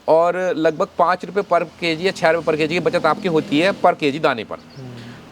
और लगभग 5 रुपये पर केजी या 6 रुपये पर केजी की बचत आपकी होती है पर केजी दाने पर।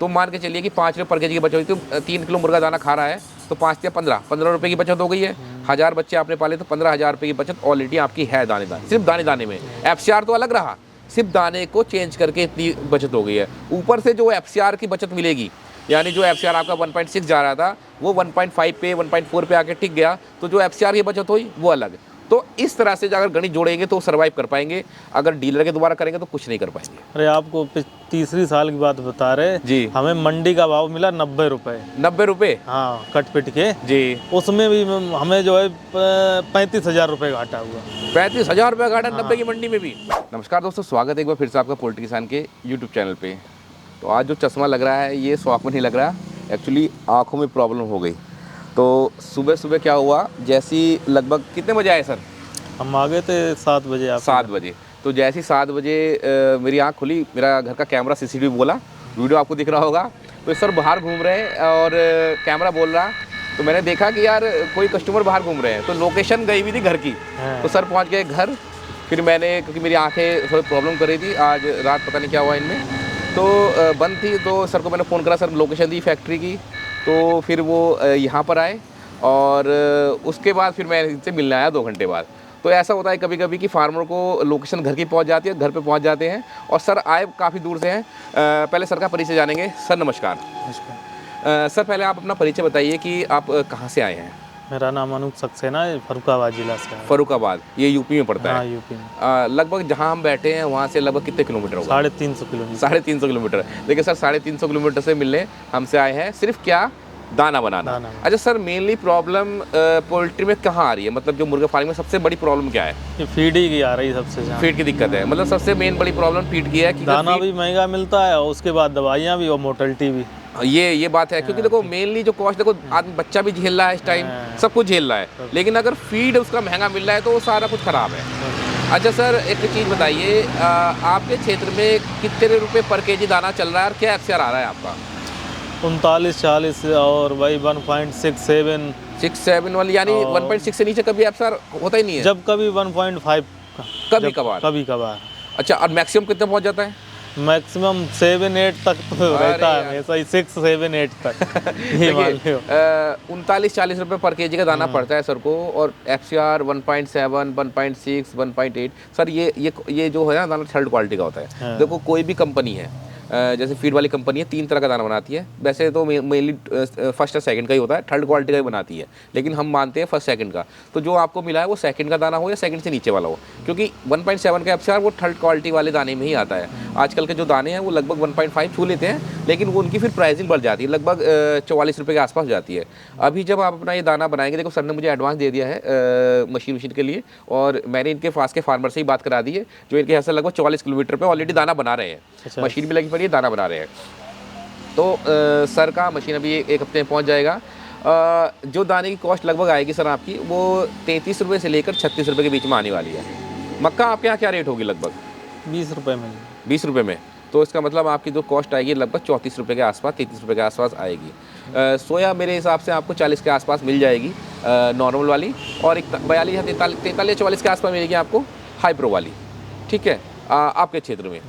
तो मान के चलिए कि 5 रुपये पर केजी की बचत हुई, तो 3 किलो मुर्गा दाना खा रहा है, तो 5 या 15 रुपये की बचत हो गई है। 1000 बच्चे आपने पाले तो 15,000 रुपये की बचत ऑलरेडी आपकी है दाने दाने, सिर्फ दाने दाने में। FCR तो अलग रहा, सिर्फ दाने को चेंज करके इतनी बचत हो गई है। ऊपर से जो FCR की बचत मिलेगी, यानी जो FCR आपका 1.6 जा रहा था वो 1.5 पे 1.4 पे आके टिक गया, तो जो FCR की बचत हुई वो अलग। तो इस तरह से अगर गणित जोड़ेंगे तो सर्वाइव कर पाएंगे, अगर डीलर के द्वारा करेंगे तो कुछ नहीं कर पाएंगे। अरे आपको तीसरी साल की बात बता रहे जी। हमें मंडी का भाव मिला 90 रुपए। 90 रुपये? हाँ, कट पिट के जी। उसमें भी हमें जो है 35,000 रुपये घाटा हुआ। 35,000 रुपये घाटा 90 की मंडी में भी। नमस्कार दोस्तों, स्वागत है एक बार फिर से आपका पोल्ट्री किसान के यूट्यूब चैनल पे। तो आज जो चश्मा लग रहा है ये शौक में नहीं लग रहा, एक्चुअली आँखों में प्रॉब्लम हो गई। तो सुबह सुबह क्या हुआ, जैसी लगभग कितने बजे आए सर? हम आ गए थे 7 बजे। आप 7 बजे। तो जैसे ही 7 बजे मेरी आँख खुली, मेरा घर का कैमरा CCTV बोला, वीडियो आपको दिख रहा होगा, तो सर बाहर घूम रहे हैं और कैमरा बोल रहा। तो मैंने देखा कि यार कोई कस्टमर बाहर घूम रहे हैं, तो लोकेशन गई हुई थी घर की। तो सर पहुँच गए घर। फिर मैंने, क्योंकि मेरी आँखें थोड़ी प्रॉब्लम कर रही थी, आज रात पता नहीं क्या हुआ इनमें, तो बंद थी, तो सर को मैंने फ़ोन करा, सर लोकेशन दी फैक्ट्री की। तो फिर वो यहाँ पर आए और उसके बाद फिर मैं इनसे मिलने आया 2 घंटे बाद। तो ऐसा होता है कभी कभी कि फार्मर को लोकेशन घर की पहुंच जाती है, घर पे पहुंच जाते हैं, और सर आए काफ़ी दूर से हैं। पहले सर का परिचय जानेंगे। सर नमस्कार। नमस्कार। सर पहले आप अपना परिचय बताइए कि आप कहाँ से आए हैं? मेरा नाम अनूप सक्सेना है, फर्रुखाबाद जिला से है। फर्रुखाबाद, ये यूपी में पड़ता हाँ, है? यूपी में। लगभग जहाँ हम बैठे हैं वहाँ से लगभग कितने किलोमीटर होगा? 350 किलोमीटर। 350 किलोमीटर। देखिए सर, 350 किलोमीटर से मिलने हमसे आए हैं, सिर्फ क्या, दाना बनाना। अच्छा सर, मेनली प्रॉब्लम पोल्ट्री में कहाँ आ रही है? मतलब जो मुर्गा फार्मिंग में सबसे बड़ी प्रॉब्लम क्या है? ये फीड ही की आ रही सबसे ज़्यादा। फीड की दिक्कत है, मतलब सबसे मेन बड़ी प्रॉब्लम फीड की है कि दाना भी महंगा मिलता है और उसके बाद दवाइयाँ भी और मोर्टेलिटी भी। ये बात है, क्योंकि देखो मेनली जो कॉस्ट, देखो आदमी बच्चा भी झेल रहा है इस टाइम, सब कुछ झेल रहा है, लेकिन अगर फीड उसका महंगा मिल रहा है तो वो सारा कुछ खराब है। अच्छा सर, एक चीज़ बताइए, आपके क्षेत्र में कितने रुपए पर केजी दाना चल रहा है और क्या FCR आ रहा है आपका? 39-40 और भाई 1.67। 6-7 वाली, यानी 1.6 से नीचे कभी FCR होता ही नहीं है? जब कभी 1.5 कभी कभार। कभी कभार। अच्छा, और मैक्सिमम कितने पहुंच जाता है? मैक्सिमम 7-8 तक तो रहता है हमेशा ही, 6-7-8 तक। ये मान लो 39-40 रुपये पर केजी का दाना पड़ता है सर को, और FCR 1.7, 1.6, 1.8। सर ये जो है ना दाना, थर्ड क्वालिटी का होता है। देखो कोई भी कंपनी है, जैसे फीड वाली कंपनी है, 3 तरह का दाना बनाती है। वैसे तो मेनली फर्स्ट और सेकंड का ही होता है, थर्ड क्वालिटी का ही बनाती है, लेकिन हम मानते हैं फर्स्ट सेकंड का। तो जो आपको मिला है वो सेकंड का दाना हो या सेकंड से नीचे वाला हो, क्योंकि 1.7 का FCR वो थर्ड क्वालिटी वाले दाने में ही आता है। आजकल के जो दाने हैं वो लगभग 1.5 छू लेते हैं, लेकिन वो उनकी फिर प्राइसिंग बढ़ जाती है, लगभग 44 रुपये के आसपास जाती है। अभी जब आप अपना ये दाना बनाएंगे, देखो सर ने मुझे एडवांस दे दिया है मशीन के लिए, और मैंने इनके पास के फार्मर से ही बात करा दी है, जो इनके यहाँ से लगभग 44 किलोमीटर पर ऑलरेडी दाना बना रहे हैं। मशीन भी लगी पड़ी है, दाना बना रहे हैं। तो सर का मशीन अभी 1 हफ्ते में पहुंच जाएगा। जो दाने की कॉस्ट लगभग आएगी सर आपकी, वो 33 रुपये से लेकर 36 रुपये के बीच में आने वाली है। मक्का आपके यहाँ क्या रेट होगी? लगभग 20 रुपये में। 20 रुपये में, तो इसका मतलब आपकी जो कॉस्ट आएगी लगभग 34 रुपये के आसपास, 33 रुपये के आसपास आएगी। सोया मेरे हिसाब से आपको 40 के आसपास मिल जाएगी नॉर्मल वाली, और एक 42 या 43 या 44 के आसपास मिलेगी आपको हाई प्रो वाली। ठीक है, आपके क्षेत्र में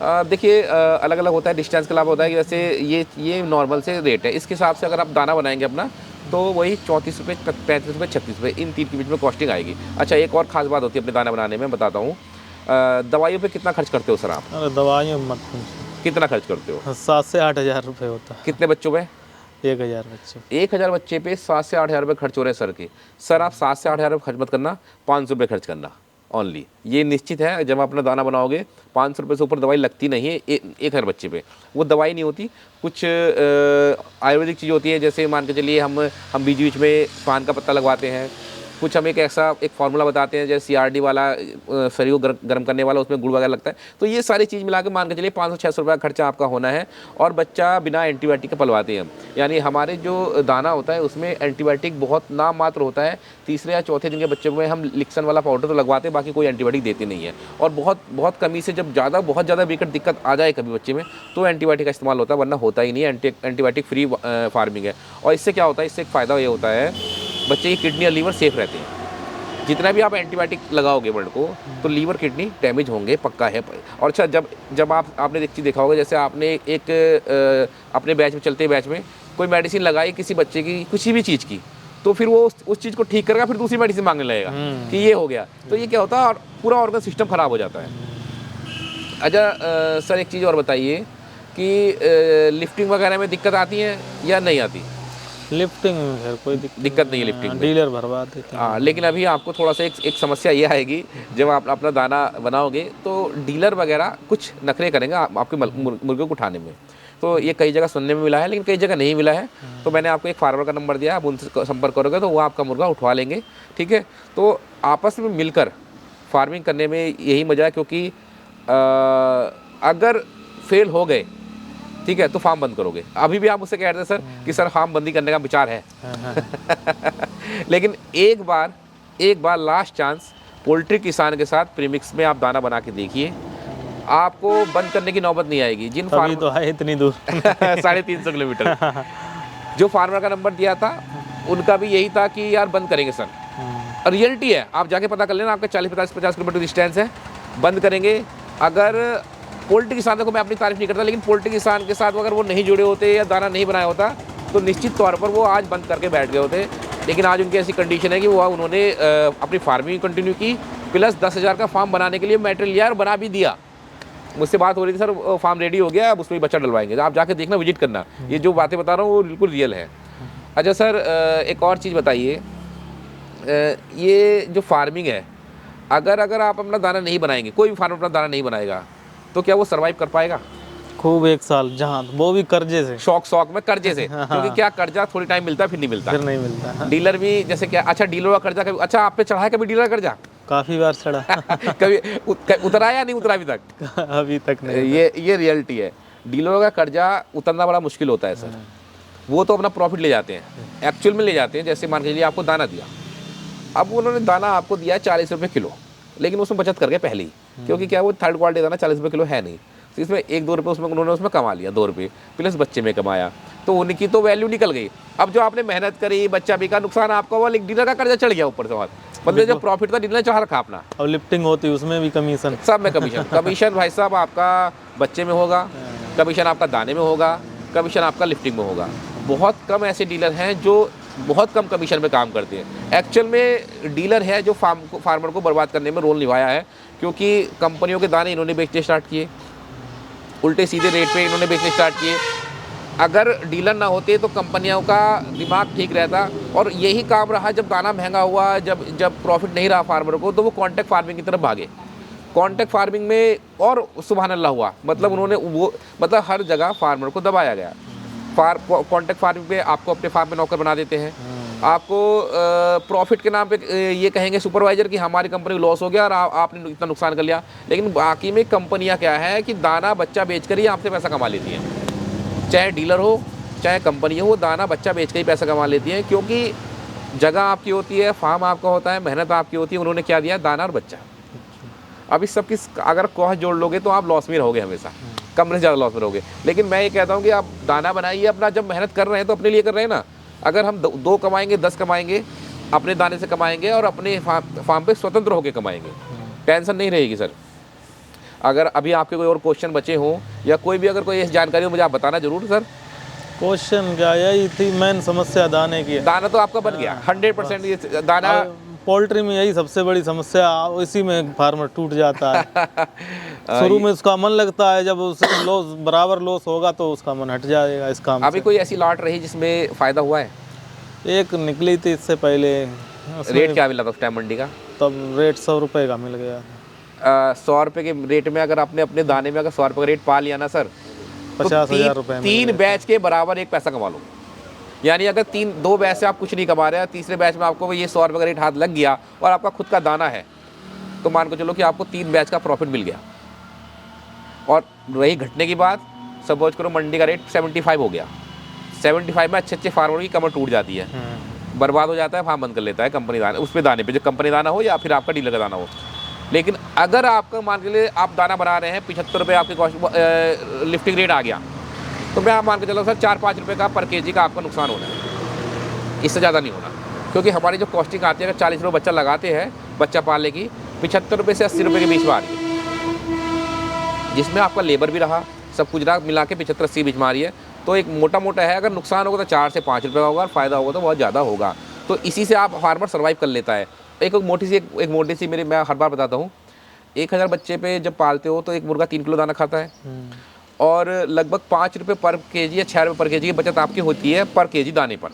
देखिए अलग अलग होता है, डिस्टेंस के अलावा होता है कि वैसे ये नॉर्मल से रेट है। इसके हिसाब से अगर आप दाना बनाएंगे अपना, तो वही 34 रुपये, 35 रुपये, 36 रुपये, इन 3 के बीच में कॉस्टिंग आएगी। अच्छा, एक और ख़ास बात होती है अपने दाना बनाने में, बताता हूँ। दवाइयों पे कितना खर्च करते हो सर आप? अरे दवाइयों मत पूछो। कितना खर्च करते हो? 7 से 8 हज़ार रुपये होता है। कितने बच्चों पे? 1000 बच्चे। 1000 बच्चे पे 7 से 8 हज़ार रुपये खर्च हो रहे हैं सर के। सर आप 7 से 8 हज़ार रुपये खर्च मत करना, 500 रुपये खर्च करना ओनली। ये निश्चित है, जब आप अपना दाना बनाओगे 500 रुपये से ऊपर दवाई लगती नहीं है 1000 बच्चे पे। वो दवाई नहीं होती, कुछ आयुर्वेदिक चीज़ होती है, जैसे मान के चलिए हम बीच बीच में पान का पत्ता लगवाते हैं, कुछ हम एक फार्मूला बताते हैं, जैसे CRD वाला, शरीर को गर्म करने वाला, उसमें गुड़ वगैरह लगता है। तो ये सारी चीज़ मिला के मान के चलिए 500-600 रुपये का खर्चा आपका होना है, और बच्चा बिना एंटीबायोटिक के पलवाते हैं। यानी हमारे जो दाना होता है उसमें एंटीबायोटिक बहुत नाम मात्र होता है। तीसरे या चौथे दिन के बच्चों में हम लिक्सन वाला पाउडर तो लगवाते हैं, बाकी कोई एंटीबायोटिक देते नहीं है। और बहुत कमी से जब बहुत ज़्यादा विकट दिक्कत आ जाए कभी बच्चे में, तो एंटीबायोटिक का इस्तेमाल होता है, वरना होता ही नहीं है। एंटीबायोटिक फ्री फार्मिंग है। और इससे क्या होता है, इससे एक फ़ायदा ये होता है, बच्चे की किडनी और लीवर सेफ रहते हैं। जितना भी आप एंटीबायोटिक लगाओगे बर्ड को तो लीवर किडनी डैमेज होंगे, पक्का है। और अच्छा, जब आपने एक चीज़ देखा होगा, जैसे आपने अपने बैच में, चलते बैच में कोई मेडिसिन लगाई किसी बच्चे की, किसी भी चीज़ की, तो फिर वो उस चीज़ को ठीक करेगा, फिर दूसरी मेडिसिन मांगने लगेगा कि ये हो गया। तो ये क्या होता है, और पूरा ऑर्गन सिस्टम ख़राब हो जाता है। अच्छा सर, एक चीज़ और बताइए कि लिफ्टिंग वगैरह में दिक्कत आती है या नहीं आती? लिफ्टिंग में खैर कोई दिक्कत नहीं है लिफ्टिंग में, डीलर भरवा देते हैं। हाँ। लेकिन अभी आपको थोड़ा सा एक समस्या ये आएगी, जब आप अपना दाना बनाओगे तो डीलर वगैरह कुछ नखरे करेंगे आपके मुर्गे को उठाने में। तो ये कई जगह सुनने में मिला है, लेकिन कई जगह नहीं मिला है। तो मैंने आपको एक फार्मर का नंबर दिया, आप उनसे संपर्क करोगे तो वो आपका मुर्गा उठवा लेंगे, ठीक है। तो आपस में मिलकर फार्मिंग करने में यही मज़ा है, क्योंकि अगर फेल हो गए, ठीक है, तो फार्म बंद करोगे। अभी भी आप मुझसे कह रहे थे सर कि सर फार्म बंदी करने का विचार है। लेकिन एक बार लास्ट चांस, पोल्ट्री किसान के साथ प्रीमिक्स में आप दाना बना के देखिए, आपको बंद करने की नौबत नहीं आएगी। जिन फार्म तो है इतनी दूर 350 किलोमीटर जो फार्मर का नंबर दिया था, उनका भी यही था कि यार बंद करेंगे सर। और रियलिटी है, आप जाके पता कर लेना, आपका 40-50 किलोमीटर डिस्टेंस है, बंद करेंगे। अगर पोल्ट्री किसान को मैं अपनी तारीफ नहीं करता, लेकिन पोल्ट्री किसान के साथ अगर वो नहीं जुड़े होते या दाना नहीं बनाया होता तो निश्चित तौर पर वो आज बंद करके बैठ गए होते। लेकिन आज उनकी ऐसी कंडीशन है कि वो उन्होंने अपनी फार्मिंग कंटिन्यू की, प्लस 10,000 का फार्म बनाने के लिए मटेरियल लिया और बना भी दिया। मुझसे बात हो रही थी, सर फार्म रेडी हो गया, अब उसमें बच्चा डलवाएंगे। आप जाके देखना, विजिट करना, ये जो बातें बता रहा हूँ वो बिल्कुल रियल है। अच्छा सर, एक और चीज़ बताइए, ये जो फार्मिंग है, अगर आप अपना दाना नहीं बनाएंगे, कोई भी फार्मर अपना दाना नहीं बनाएगा, तो क्या वो सर्वाइव कर पाएगा? खूब 1 साल, जहाँ वो भी कर्जे से, शौक में कर्जे से। क्योंकि क्या, कर्जा थोड़ी टाइम मिलता है, फिर नहीं मिलता। डीलर भी जैसे क्या, अच्छा डीलर का कर्जा कभी, अच्छा आप पे चढ़ा है कभी डीलर का कर्जा? काफी बार चढ़ा। कभी उतरा या नहीं उतरा अभी तक? अभी तक नहीं। ये रियलिटी है, डीलरों का कर्जा उतरना बड़ा मुश्किल होता है सर। वो तो अपना प्रॉफिट ले जाते हैं, एक्चुअल में ले जाते हैं। जैसे मान के चलिए आपको दाना दिया, अब उन्होंने दाना आपको दिया है 40 रुपये किलो, लेकिन उसमें बचत कर गए पहले ही, क्योंकि क्या वो थर्ड क्वालिटी दाना 40 रुपये किलो है नहीं, तो इसमें 1-2 रुपये उन्होंने कमा लिया, 2 रुपये प्लस बच्चे में कमाया, तो उनकी तो वैल्यू निकल गई। अब जो आपने मेहनत करी, बच्चा भी का नुकसान आपका हुआ, लेकिन डीलर का कर्जा चढ़ गया ऊपर से। और मतलब जो प्रॉफिट था डीलर ने चढ़ा रखा अपना। और लिफ्टिंग होती है उसमें भी कमीशन, सब में कमीशन भाई साहब आपका बच्चे में होगा, कमीशन आपका दाने में होगा, कमीशन आपका लिफ्टिंग में होगा। बहुत कम ऐसे डीलर हैं जो बहुत कम कमीशन पे काम करते हैं। एक्चुअल में डीलर है जो फार्मर को बर्बाद करने में रोल निभाया है, क्योंकि कंपनियों के दाने इन्होंने बेचने स्टार्ट किए, उल्टे सीधे रेट पे इन्होंने बेचने स्टार्ट किए। अगर डीलर ना होते तो कंपनियों का दिमाग ठीक रहता, और यही काम रहा जब दाना महंगा हुआ, जब प्रॉफिट नहीं रहा फार्मर को, तो वो कॉन्ट्रैक्ट फार्मिंग की तरफ भागे। कॉन्ट्रैक्ट फार्मिंग में और सुभान अल्लाह हुआ, मतलब उन्होंने वो मतलब हर जगह फार्मर को दबाया गया। कॉन्ट्रैक्ट फार्मिंग पे आपको अपने फार्म में नौकर बना देते हैं, आपको प्रॉफिट के नाम पे ये कहेंगे सुपरवाइजर कि हमारी कंपनी को लॉस हो गया और आपने इतना नुकसान कर लिया। लेकिन बाकी में कंपनियां क्या है कि दाना बच्चा बेचकर ही आपसे पैसा कमा लेती हैं, चाहे डीलर हो चाहे कंपनी हो, दाना बच्चा बेच कर ही पैसा कमा लेती हैं, क्योंकि जगह आपकी होती है, फार्म आपका होता है, मेहनत आपकी होती है। उन्होंने क्या दिया, दाना और बच्चा। अब इस सब की अगर कॉस्ट जोड़ लोगे तो आप लॉस में रहोगे, हमेशा कम से ज़्यादा लॉस में रहोगे। लेकिन मैं ये कहता हूँ कि आप दाना बनाइए अपना, जब मेहनत कर रहे हैं तो अपने लिए कर रहे हैं ना। अगर हम 2 कमाएंगे, 10 कमाएंगे, अपने दाने से कमाएंगे और अपने फार्म पे स्वतंत्र होकर कमाएंगे, टेंशन नहीं रहेगी सर। अगर अभी आपके कोई और क्वेश्चन बचे हों या कोई भी अगर कोई ऐसी जानकारी हो, मुझे आप बताना जरूर सर। क्वेश्चन क्या, यही थी मेन समस्या दाने की। दाना तो आपका बन गया 100%। ये दाना पोल्ट्री में यही सबसे बड़ी समस्या, इसी में फार्मर टूट जाता है। शुरू में उसका मन लगता है, जब उससे लॉस बराबर लॉस होगा तो उसका मन हट जाएगा इस काम अभी से। कोई ऐसी लॉट रही जिसमें फ़ायदा हुआ है? एक निकली थी इससे पहले। रेट क्या मिला था उस टाइम मंडी का? तब रेट 100 रुपये का मिल गया। 100 रुपये के रेट में अगर आपने अपने दाने में अगर 100 रुपये का रेट पा लिया ना सर, 50,000 रुपये 3 बैच के बराबर एक पैसा कमा लो। यानी अगर 2 बैच से आप कुछ नहीं कमा रहे हैं, तीसरे बैच में आपको ये 100 रुपये का रेट हाथ लग गया और आपका खुद का दाना है, तो मान के चलो कि आपको 3 बैच का प्रॉफिट मिल गया। और रही घटने की बात, सपोज करो मंडी का रेट 75 हो गया, 75 में अच्छे फार्मर की कमर टूट जाती है, बर्बाद हो जाता है, फार्म बंद कर लेता है कंपनी दाने, उस पर दाने पे, जो कंपनी दाना हो या फिर आपका डीलर का दाना हो। लेकिन अगर आपका मान के लिए आप दाना बना रहे हैं, 75 रुपये आपके कॉस्ट लिफ्टिंग रेट आ गया, तो मैं आप मान के चलो सर 4-5 रुपये का पर केजी का आपका नुकसान होना है, इससे ज़्यादा नहीं होना। क्योंकि हमारी जो कॉस्टिंग आती है, अगर 40 रुपये बच्चा लगाते हैं बच्चा पालने की, 75 रुपये से 80 रुपये के बीच में आ रही है, जिसमें आपका लेबर भी रहा, सब कुछ रहा, मिला के 75-80 बीच में आ रही है। तो एक मोटा मोटा है, अगर नुकसान होगा तो 4 से 5 रुपये का होगा, और फ़ायदा होगा तो बहुत ज़्यादा होगा। तो इसी से आप फार्मर सर्वाइव कर लेता है। एक मोटी सी मेरी, मैं हर बार बताता हूँ, 1000 बच्चे पे जब पालते हो तो एक मुर्गा 3 किलो दाना खाता है, और लगभग 5 रुपये पर केजी या 6 रुपये पर केजी की बचत आपकी होती है पर केजी दाने पर।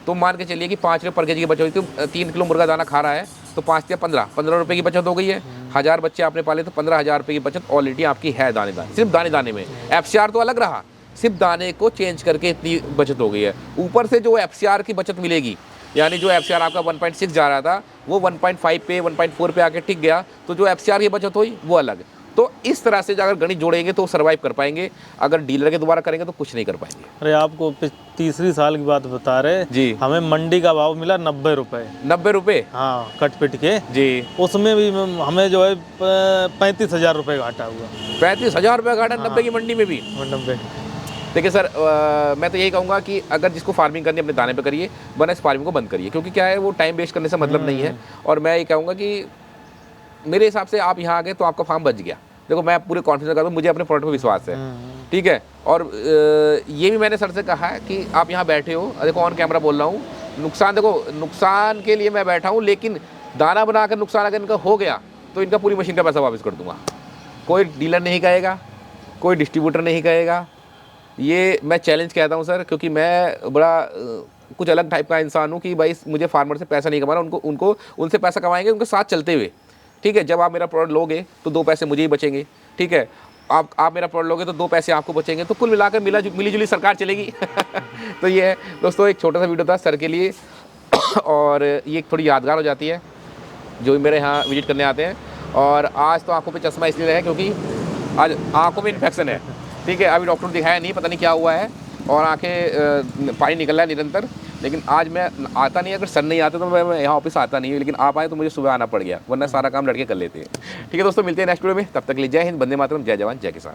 तो मान के चलिए कि 5 रुपये पर केजी की बचत होती है, तो 3 किलो मुर्गा दाना खा रहा है, तो 5 या 15 रुपये की बचत हो गई है। 1000 बच्चे आपने पाले तो 15,000 रुपये की बचत ऑलरेडी आपकी है दाने दाने, सिर्फ दाने दाने में। FCR तो अलग रहा, सिर्फ दाने को चेंज करके इतनी बचत हो गई है। ऊपर से जो FCR की बचत मिलेगी, यानी जो FCR आपका 1.6 जा रहा था वो 1.5 पे 1.4 पे आके टिक गया, तो जो FCR की बचत हुई वो अलग। तो इस तरह से अगर गणित जोड़ेंगे तो सर्वाइव कर पाएंगे, अगर डीलर के द्वारा करेंगे तो कुछ नहीं कर पाएंगे। अरे आपको तीसरी साल की बात बता रहे जी, हमें मंडी का भाव मिला 90 रुपये। 90 रुपये? हाँ, कट पिट के जी। उसमें भी हमें जो है 35,000 रुपये घाटा हुआ। 35,000 रुपये घाटा 90 की मंडी में भी? 90। देखिए सर, मैं तो यही कहूँगा कि अगर जिसको फार्मिंग करनी है अपने दाने पे करिए, वरना इस फार्मिंग को बंद करिए, क्योंकि क्या है वो टाइम वेस्ट करने से मतलब नहीं है। और मैं ये कहूँगा कि मेरे हिसाब से आप यहाँ आ गए तो आपका फार्म बच गया। देखो मैं पूरे कॉन्फिडेंस करता हूँ, मुझे अपने प्रोडक्ट पर विश्वास है, ठीक है। और ये भी मैंने सर से कहा है कि आप यहाँ बैठे हो, देखो ऑन कैमरा बोल रहा हूँ, नुकसान देखो, नुकसान के लिए मैं बैठा हूँ, लेकिन दाना बनाकर नुकसान अगर इनका हो गया तो इनका पूरी मशीन का पैसा वापस कर दूँगा। कोई डीलर नहीं कहेगा, कोई डिस्ट्रीब्यूटर नहीं कहेगा। ये मैं चैलेंज कहता हूँ सर, क्योंकि मैं बड़ा कुछ अलग टाइप का इंसान हूँ कि भाई मुझे फार्मर से पैसा नहीं कमाना, उनको उनसे पैसा कमाएंगे उनके साथ चलते हुए, ठीक है। जब आप मेरा प्रोडक्ट लोगे तो 2 पैसे मुझे ही बचेंगे, ठीक है। आप मेरा प्रोडक्ट लोगे तो 2 पैसे आपको बचेंगे, तो कुल मिलाकर मिली जुली सरकार चलेगी। तो ये है दोस्तों, एक छोटा सा वीडियो था सर के लिए, और ये थोड़ी यादगार हो जाती है जो मेरे यहाँ विजिट करने आते हैं। और आज तो आंखों पे चश्मा इसलिए है क्योंकि आज आंखों में इन्फेक्शन है, ठीक है। अभी डॉक्टर दिखाया नहीं, पता नहीं क्या हुआ है, और आंखें पानी निकल रहा है निरंतर। लेकिन आज मैं आता नहीं, अगर सर नहीं आते तो मैं यहाँ ऑफिस आता नहीं, लेकिन आप आए तो मुझे सुबह आना पड़ गया, वरना सारा काम लड़के कर लेते हैं। ठीक है दोस्तों, मिलते हैं नेक्स्ट वीडियो में, तब तक के लिए जय हिंद, वंदे मातरम, जय जवान जय किसान।